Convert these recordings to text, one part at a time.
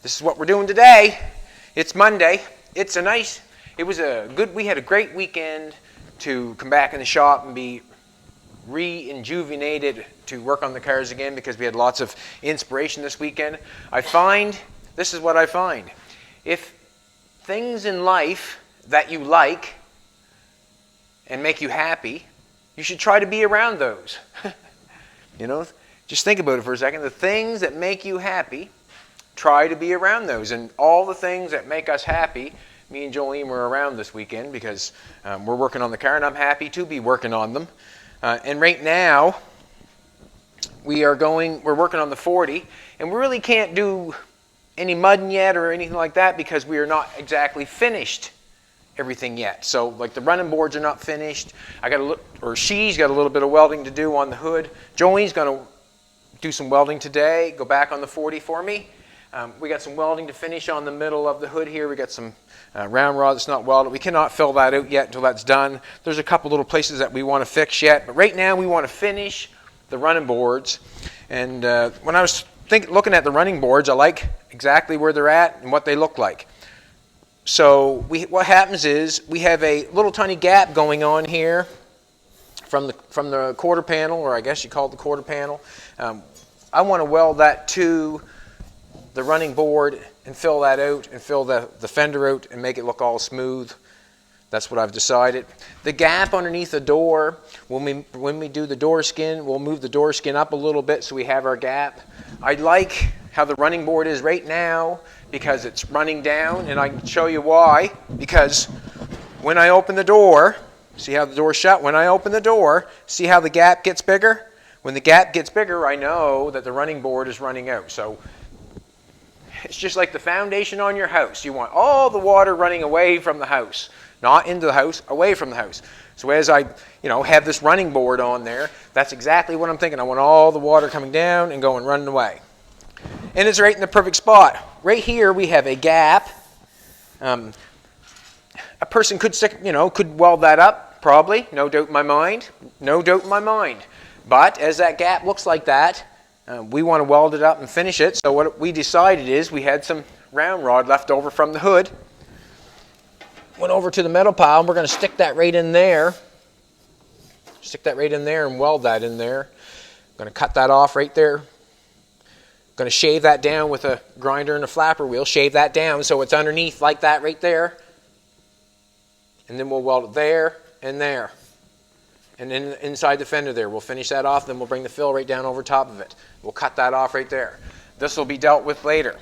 This is what we're doing today. It's Monday. We had a great weekend to come back in the shop and be rejuvenated to work on the cars again because we had lots of inspiration this weekend. This is what I find. If things in life that you like and make you happy, you should try to be around those. Just think about it for a second. The things that make you happy, try to be around those. And all the things that make us happy, me and Jolene were around this weekend because we're working on the car, and I'm happy to be working on them. And right now, we're working on the 40, and we really can't do any mudding yet or anything like that because we are not exactly finished everything yet. So, like, the running boards are not finished. She's got a little bit of welding to do on the hood. Jolene's going to do some welding today, go back on the 40 for me. We got some welding to finish on the middle of the hood here. We got some round rod that's not welded. We cannot fill that out yet until that's done. There's a couple little places that we want to fix yet, but right now we want to finish the running boards. And when I was looking at the running boards, I like exactly where they're at and what they look like. So what happens is we have a little tiny gap going on here from the quarter panel, or I guess you call it the quarter panel. I want to weld that to the running board and fill that out and fill the fender out and make it look all smooth. That's what I've decided. The gap underneath the door, when we do the door skin, we'll move the door skin up a little bit so we have our gap. I like how the running board is right now because it's running down, and I can show you why. Because when I open the door, see how the door's shut? When I open the door, see how the gap gets bigger? When the gap gets bigger, I know that the running board is running out. So it's just like the foundation on your house. You want all the water running away from the house, not into the house, away from the house. So as I, have this running board on there, that's exactly what I'm thinking. I want all the water coming down and going running away. And it's right in the perfect spot. Right here we have a gap. A person could weld that up, probably, no doubt in my mind. No doubt in my mind. But as that gap looks like that, we want to weld it up and finish it. So what we decided is we had some round rod left over from the hood. Went over to the metal pile, and we're going to stick that right in there. Stick that right in there and weld that in there. Going to cut that off right there. Going to shave that down with a grinder and a flapper wheel. Shave that down so it's underneath like that right there. And then we'll weld it there and there. And then inside the fender there, we'll finish that off, then we'll bring the fill right down over top of it. We'll cut that off right there. This will be dealt with later.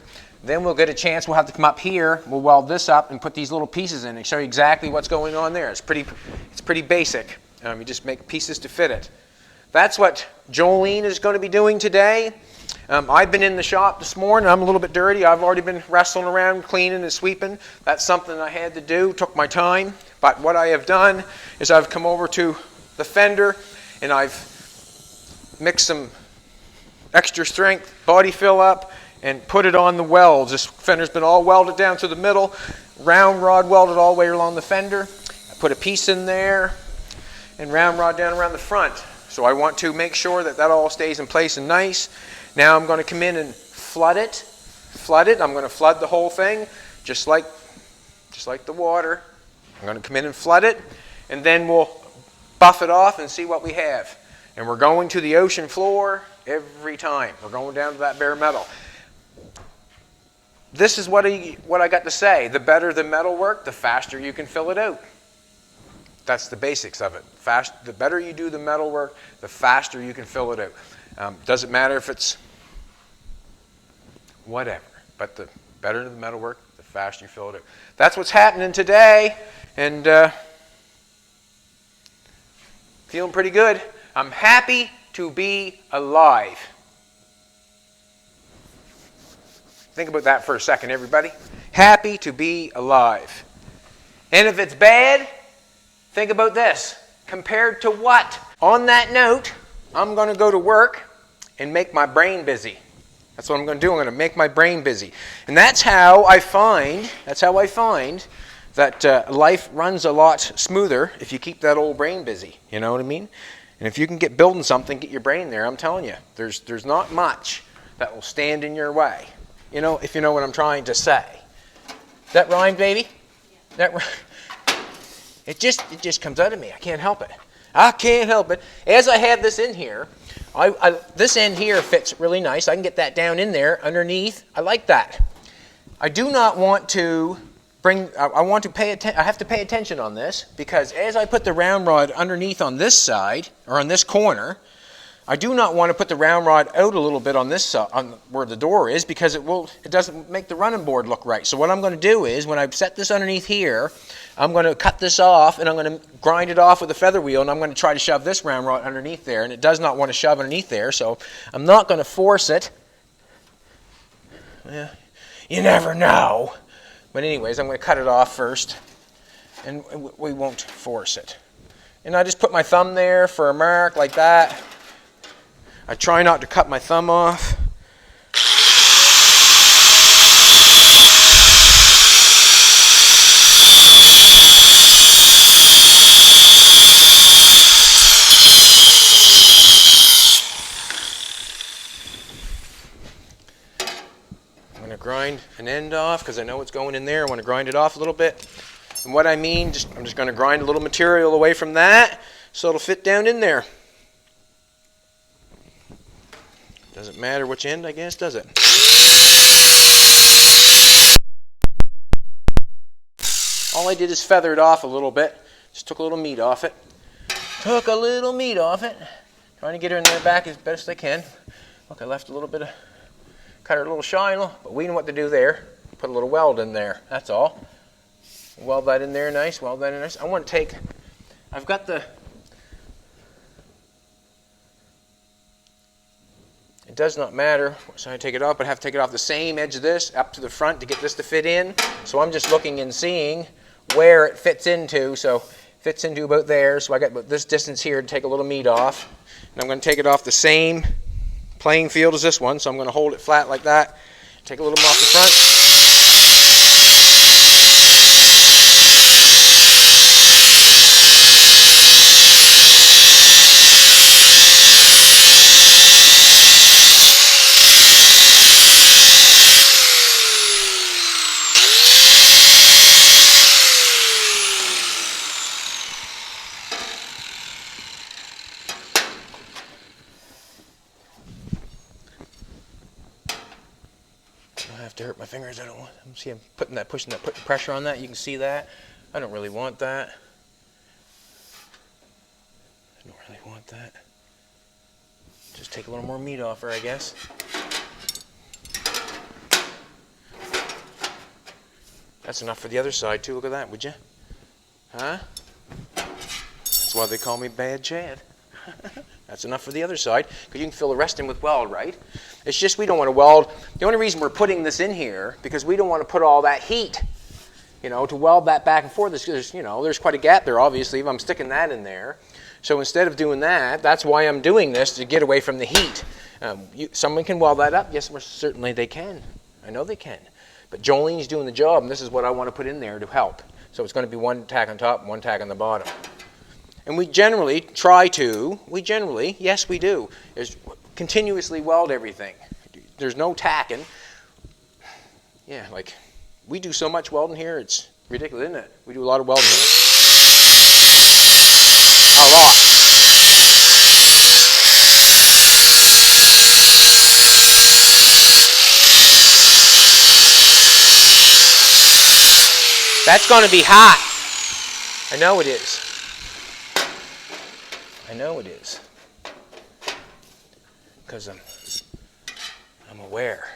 Then we'll get a chance, we'll have to come up here, we'll weld this up and put these little pieces in and show you exactly what's going on there. It's pretty basic. You just make pieces to fit it. That's what Jolene is going to be doing today. I've been in the shop this morning. I'm a little bit dirty. I've already been wrestling around, cleaning and sweeping. That's something I had to do, took my time. But what I have done is I've come over to the fender and I've mixed some extra strength body fill up and put it on the welds. This fender's been all welded down to the middle, round rod welded all the way along the fender. I put a piece in there and round rod down around the front. So I want to make sure that all stays in place and nice. Now I'm going to come in and flood it. I'm going to flood the whole thing just like the water. I'm going to come in and flood it, and then we'll buff it off and see what we have. And we're going to the ocean floor every time. We're going down to that bare metal. This is what I got to say. The better the metal work, the faster you can fill it out. That's the basics of it. The better you do the metal work, the faster you can fill it out. Doesn't matter if it's whatever, but the better the metal work, the faster you fill it out. That's what's happening today, and feeling pretty good. I'm happy to be alive. Think about that for a second, everybody. Happy to be alive. And if it's bad, think about this. Compared to what? On that note, I'm going to go to work and make my brain busy. That's what I'm going to do. I'm going to make my brain busy. And that's how I find that life runs a lot smoother if you keep that old brain busy. You know what I mean? And if you can get building something, get your brain there, I'm telling you, there's not much that will stand in your way. You know, if you know what I'm trying to say. That rhyme, baby? Yeah. That it just comes out of me. I can't help it. I can't help it. As I have this in here, this end here fits really nice. I can get that down in there underneath. I like that. I do not want to I have to pay attention on this, because as I put the round rod underneath on this side, or on this corner, I do not want to put the round rod out a little bit on this side, on where the door is, because it doesn't make the running board look right. So what I'm going to do is, when I set this underneath here, I'm going to cut this off, and I'm going to grind it off with a feather wheel, and I'm going to try to shove this round rod underneath there, and it does not want to shove underneath there, so I'm not going to force it. Yeah, you never know. But anyways, I'm going to cut it off first, and we won't force it. And I just put my thumb there for a mark like that. I try not to cut my thumb off. I'm going to grind an end off because I know it's going in there. I want to grind it off a little bit. And what I mean, I'm just going to grind a little material away from that so it'll fit down in there. Doesn't matter which end, I guess, does it? All I did is feather it off a little bit. Just took a little meat off it. Took a little meat off it. Trying to get her in there back as best I can. Look, I left a little bit of, cut her a little shy, but we know what to do there. Put a little weld in there, that's all. Weld that in there nice, weld that in nice. I want to take, I've got the, it does not matter, so I take it off, but I have to take it off the same edge of this up to the front to get this to fit in. So I'm just looking and seeing where it fits into. So it fits into about there. So I got about this distance here to take a little meat off. And I'm going to take it off the same playing field as this one. So I'm going to hold it flat like that. Take a little more off the front. To hurt my fingers. I don't want. See, I'm putting pressure on that. You can see that. I don't really want that. I don't really want that. Just take a little more meat off her, I guess. That's enough for the other side too. Look at that, would you? Huh? That's why they call me Bad Chad. That's enough for the other side, because you can fill the rest in with weld, right? It's just we don't want to weld. The only reason we're putting this in here, because we don't want to put all that heat, to weld that back and forth. There's quite a gap there, obviously, if I'm sticking that in there. So instead of doing that, that's why I'm doing this, to get away from the heat. Someone can weld that up. Yes, certainly they can. I know they can. But Jolene's doing the job, and this is what I want to put in there to help. So it's going to be one tack on top and one tack on the bottom. And we generally yes we do, is continuously weld everything. There's no tacking. Yeah, like we do so much welding here, it's ridiculous, isn't it? We do a lot of welding here. A lot. That's going to be hot. I know it is. I know it is, because I'm aware.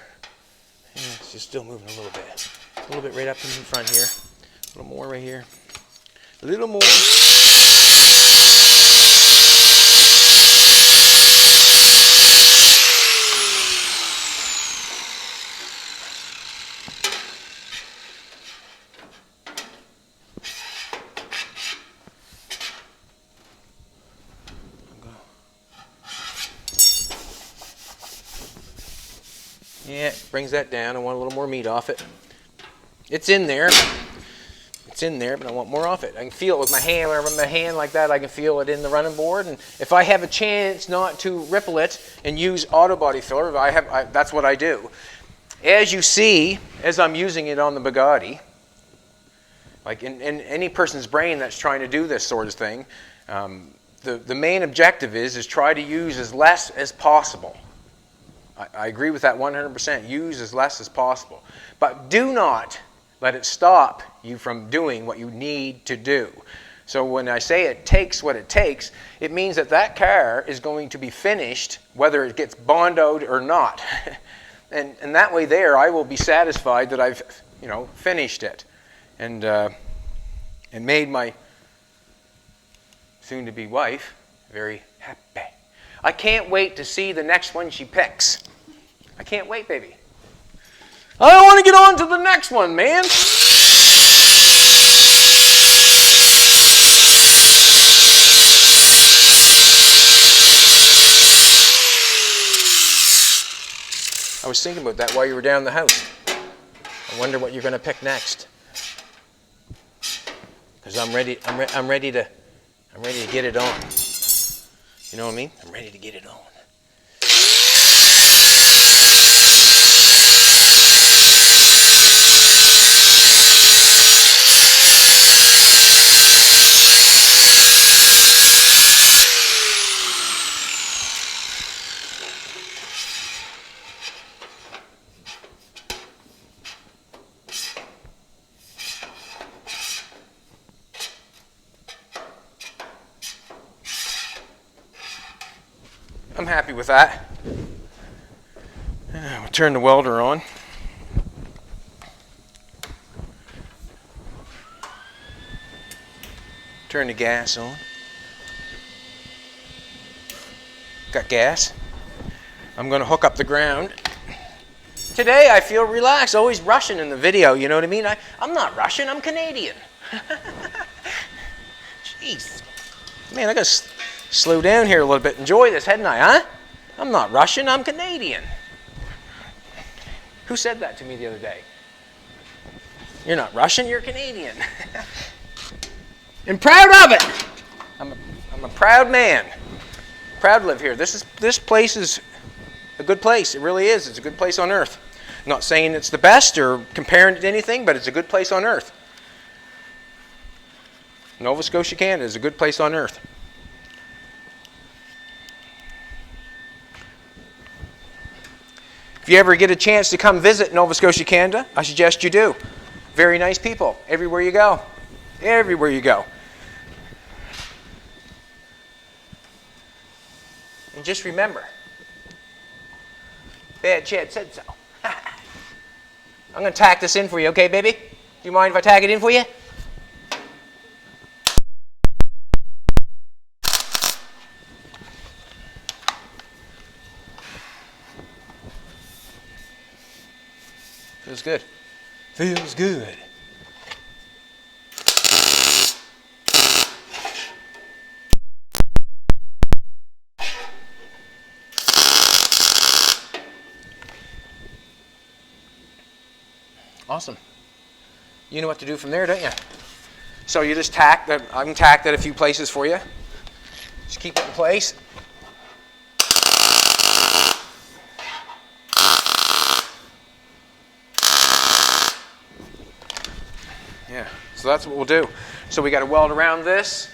Yeah, it's just still moving a little bit right up in front here, a little more right here, a little more. Yeah, it brings that down. I want a little more meat off it. It's in there. It's in there, but I want more off it. I can feel it with my hand. Whenever my hand like that, I can feel it in the running board. And if I have a chance not to ripple it and use auto body filler, that's what I do. as you see, as I'm using it on the Bugatti, like in any person's brain that's trying to do this sort of thing, the main objective is try to use as less as possible. I agree with that 100%. Use as less as possible. But do not let it stop you from doing what you need to do. So when I say it takes what it takes, it means that that car is going to be finished whether it gets bondoed or not. and that way there, I will be satisfied that I've finished it and made my soon-to-be wife very happy. I can't wait to see the next one she picks. I can't wait, baby. I want to get on to the next one, man. I was thinking about that while you were down the house. I wonder what you're going to pick next. Because I'm ready to get it on. You know what I mean? I'm ready to get it on. I'm happy with that. We'll turn the welder on. Turn the gas on. Got gas. I'm going to hook up the ground. Today I feel relaxed, always rushing in the video, you know what I mean? I'm not Russian, I'm Canadian. Jeez. Man, I got to slow down here a little bit. Enjoy this, hadn't I, huh? I'm not Russian, I'm Canadian. Who said that to me the other day? You're not Russian, you're Canadian. And proud of it. I'm a proud man. Proud to live here. This place is a good place. It really is. It's a good place on earth. I'm not saying it's the best or comparing it to anything, but it's a good place on earth. Nova Scotia, Canada is a good place on earth. If you ever get a chance to come visit Nova Scotia, Canada, I suggest you do. Very nice people everywhere you go. Everywhere you go. And just remember, Bad Chad said so. I'm going to tack this in for you, okay, baby? Do you mind if I tag it in for you? Feels good. Feels good. Awesome. You know what to do from there, don't you? So you just tack that. I can tack that a few places for you. Just keep it in place. Yeah, so that's what we'll do. So we got to weld around this,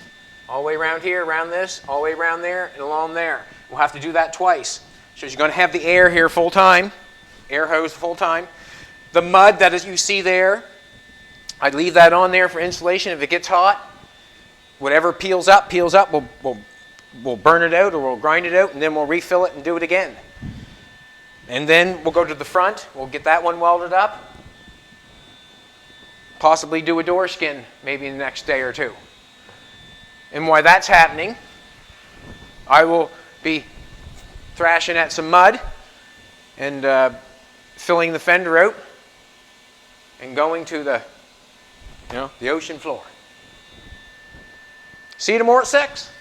all the way around here, around this, all the way around there, and along there. We'll have to do that twice. So you're going to have the air here full time, air hose full time. The mud that you see there, I'd leave that on there for insulation. If it gets hot, whatever peels up, we'll burn it out or we'll grind it out, and then we'll refill it and do it again. And then we'll go to the front. We'll get that one welded up. Possibly do a door skin maybe the next day or two. And while that's happening, I will be thrashing at some mud and filling the fender out and going to the ocean floor. See you tomorrow at 6.